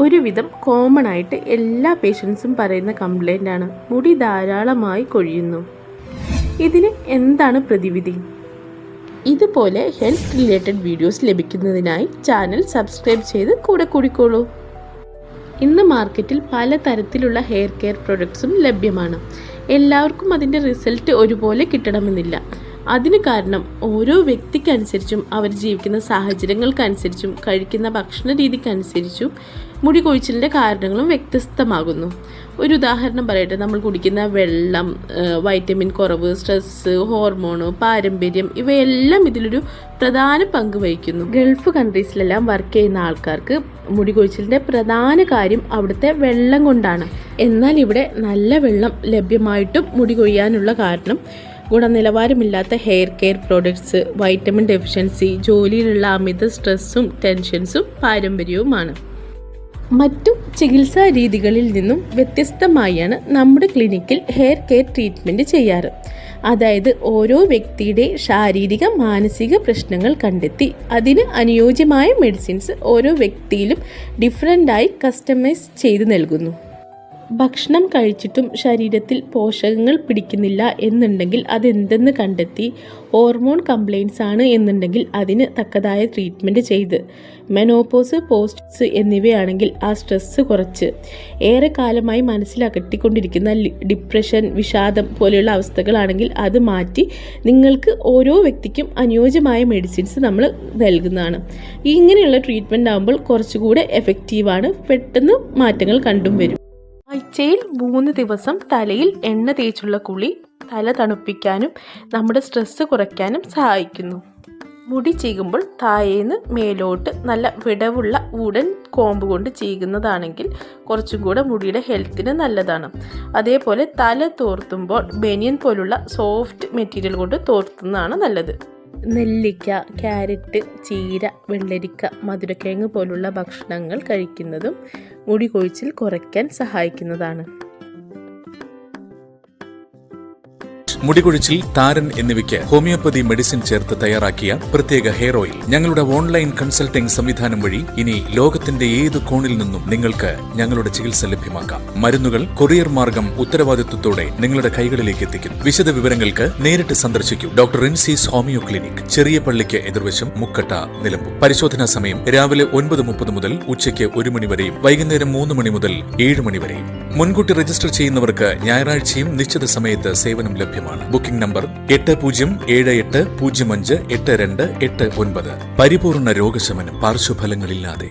ഒരുവിധം കോമൺ ആയിട്ട് എല്ലാ പേഷ്യൻസും പറയുന്ന കംപ്ലൈൻ്റ് ആണ്, മുടി ധാരാളമായി കൊഴിയുന്നു. ഇതിന് എന്താണ് പ്രതിവിധി? ഇതുപോലെ ഹെൽത്ത് റിലേറ്റഡ് വീഡിയോസ് ലഭിക്കുന്നതിനായി ചാനൽ സബ്സ്ക്രൈബ് ചെയ്ത് കൂടെ കൂടിക്കോളൂ. ഇന്ന് മാർക്കറ്റിൽ പലതരത്തിലുള്ള ഹെയർ കെയർ പ്രൊഡക്ട്സും ലഭ്യമാണ്. എല്ലാവർക്കും അതിൻ്റെ റിസൾട്ട് ഒരുപോലെ കിട്ടണമെന്നില്ല. അതിന് കാരണം ഓരോ വ്യക്തിക്കനുസരിച്ചും അവർ ജീവിക്കുന്ന സാഹചര്യങ്ങൾക്കനുസരിച്ചും കഴിക്കുന്ന ഭക്ഷണ രീതിക്കനുസരിച്ചും മുടി കൊഴിച്ചിലിൻ്റെ കാരണങ്ങളും വ്യത്യസ്തമാകുന്നു. ഒരു ഉദാഹരണം പറയട്ടെ, നമ്മൾ കുടിക്കുന്ന വെള്ളം, വൈറ്റമിൻ കുറവ്, സ്ട്രെസ്സ്, ഹോർമോണ്, പാരമ്പര്യം ഇവയെല്ലാം ഇതിലൊരു പ്രധാന പങ്ക് വഹിക്കുന്നു. ഗൾഫ് കൺട്രീസിലെല്ലാം വർക്ക് ചെയ്യുന്ന ആൾക്കാർക്ക് മുടി കൊഴിച്ചിലിൻ്റെ പ്രധാന കാര്യം അവിടുത്തെ വെള്ളം കൊണ്ടാണ്. എന്നാൽ ഇവിടെ നല്ല വെള്ളം ലഭ്യമായിട്ടും മുടി കൊഴിയാനുള്ള കാരണം ഗുണനിലവാരമില്ലാത്ത hair care products, vitamin deficiency, ജോലിയിലുള്ള അമിത സ്ട്രെസ്സും ടെൻഷൻസും പാരമ്പര്യവുമാണ്. മറ്റു ചികിത്സാ രീതികളിൽ നിന്നും വ്യത്യസ്തമായാണ് നമ്മുടെ ക്ലിനിക്കിൽ ഹെയർ കെയർ ട്രീറ്റ്മെൻറ്റ് ചെയ്യാറ്. അതായത് ഓരോ വ്യക്തിയുടെ ശാരീരിക മാനസിക പ്രശ്നങ്ങൾ കണ്ടെത്തി അതിന് അനുയോജ്യമായ മെഡിസിൻസ് ഓരോ വ്യക്തിയിലും ഡിഫറൻ്റായി കസ്റ്റമൈസ് ചെയ്ത് നൽകുന്നു. ഭക്ഷണം കഴിച്ചിട്ടും ശരീരത്തിൽ പോഷകങ്ങൾ പിടിക്കുന്നില്ല എന്നുണ്ടെങ്കിൽ അതെന്തെന്ന് കണ്ടെത്തി, ഹോർമോൺ കംപ്ലയിൻസ് ആണ് എന്നുണ്ടെങ്കിൽ അതിന് തക്കതായ ട്രീറ്റ്മെൻറ്റ് ചെയ്ത്, മെനോപോസ്, പോസ്റ്റ്സ് എന്നിവയാണെങ്കിൽ ആ സ്ട്രെസ്സ് കുറച്ച്, ഏറെ കാലമായി മനസ്സിലകറ്റിക്കൊണ്ടിരിക്കുന്ന ഡിപ്രഷൻ, വിഷാദം പോലെയുള്ള അവസ്ഥകളാണെങ്കിൽ അത് മാറ്റി നിങ്ങൾക്ക് ഓരോ വ്യക്തിക്കും അനുയോജ്യമായ മെഡിസിൻസ് നമ്മൾ നൽകുന്നതാണ്. ഇങ്ങനെയുള്ള ട്രീറ്റ്മെൻറ്റ് ആകുമ്പോൾ കുറച്ചുകൂടെ എഫക്റ്റീവാണ്, പെട്ടെന്ന് മാറ്റങ്ങൾ കണ്ടും വരും. ആഴ്ചയിൽ 3 ദിവസം തലയിൽ എണ്ണ തേച്ചുള്ള കുളി തല തണുപ്പിക്കാനും നമ്മുടെ സ്ട്രെസ്സ് കുറയ്ക്കാനും സഹായിക്കുന്നു. മുടി ചീകുമ്പോൾ താഴേന്ന് മേലോട്ട് നല്ല വിടവുള്ള വുഡൻ കോമ്പ് കൊണ്ട് ചീകുന്നതാണെങ്കിൽ കുറച്ചും കൂടെ മുടിയുടെ ഹെൽത്തിന് നല്ലതാണ്. അതേപോലെ തല തോർത്തുമ്പോൾ ബനിയൻ പോലുള്ള സോഫ്റ്റ് മെറ്റീരിയൽ കൊണ്ട് തോർത്തുന്നതാണ് നല്ലത്. നെല്ലിക്ക, ക്യാരറ്റ്, ചീര, വെള്ളരിക്ക, മധുരക്കിഴങ്ങ് പോലുള്ള ഭക്ഷണങ്ങൾ കഴിക്കുന്നതും മുടി കൊഴിച്ചിൽ കുറയ്ക്കാൻ സഹായിക്കുന്നതാണ്. മുടികൊഴിച്ചിൽ, താരൻ എന്നിവയ്ക്ക് ഹോമിയോപ്പതി മെഡിസിൻ ചേർത്ത് തയ്യാറാക്കിയ പ്രത്യേക ഹെയർ ഓയിൽ ഞങ്ങളുടെ ഓൺലൈൻ കൺസൾട്ടിംഗ് സംവിധാനം വഴി ഇനി ലോകത്തിന്റെ ഏത് കോണിൽ നിന്നും നിങ്ങൾക്ക് ഞങ്ങളുടെ ചികിത്സ ലഭ്യമാക്കാം. മരുന്നുകൾ കൊറിയർ മാർഗം ഉത്തരവാദിത്വത്തോടെ നിങ്ങളുടെ കൈകളിലേക്ക് എത്തിക്കുന്നു. വിശദ വിവരങ്ങൾക്ക് നേരിട്ട് സന്ദർശിക്കൂ. ഡോക്ടർ റിൻസീസ് ഹോമിയോ ക്ലിനിക്, ചെറിയ പള്ളിക്ക് എതിർവശം, മുക്കട്ട, നിലമ്പൂർ. പരിശോധനാ സമയം രാവിലെ 9:30 മുതൽ ഉച്ചയ്ക്ക് 1 മണി വരെയും വൈകുന്നേരം 3 മണി മുതൽ 7 മണി വരെയും. മുൻകൂട്ടി രജിസ്റ്റർ ചെയ്യുന്നവർക്ക് ഞായറാഴ്ചയും നിശ്ചിത സമയത്ത് സേവനം ലഭ്യമാണ്. Booking number 8078058289. പരിപൂർണ രോഗശമനം, പാർശ്വഫലങ്ങളില്ലാതെ.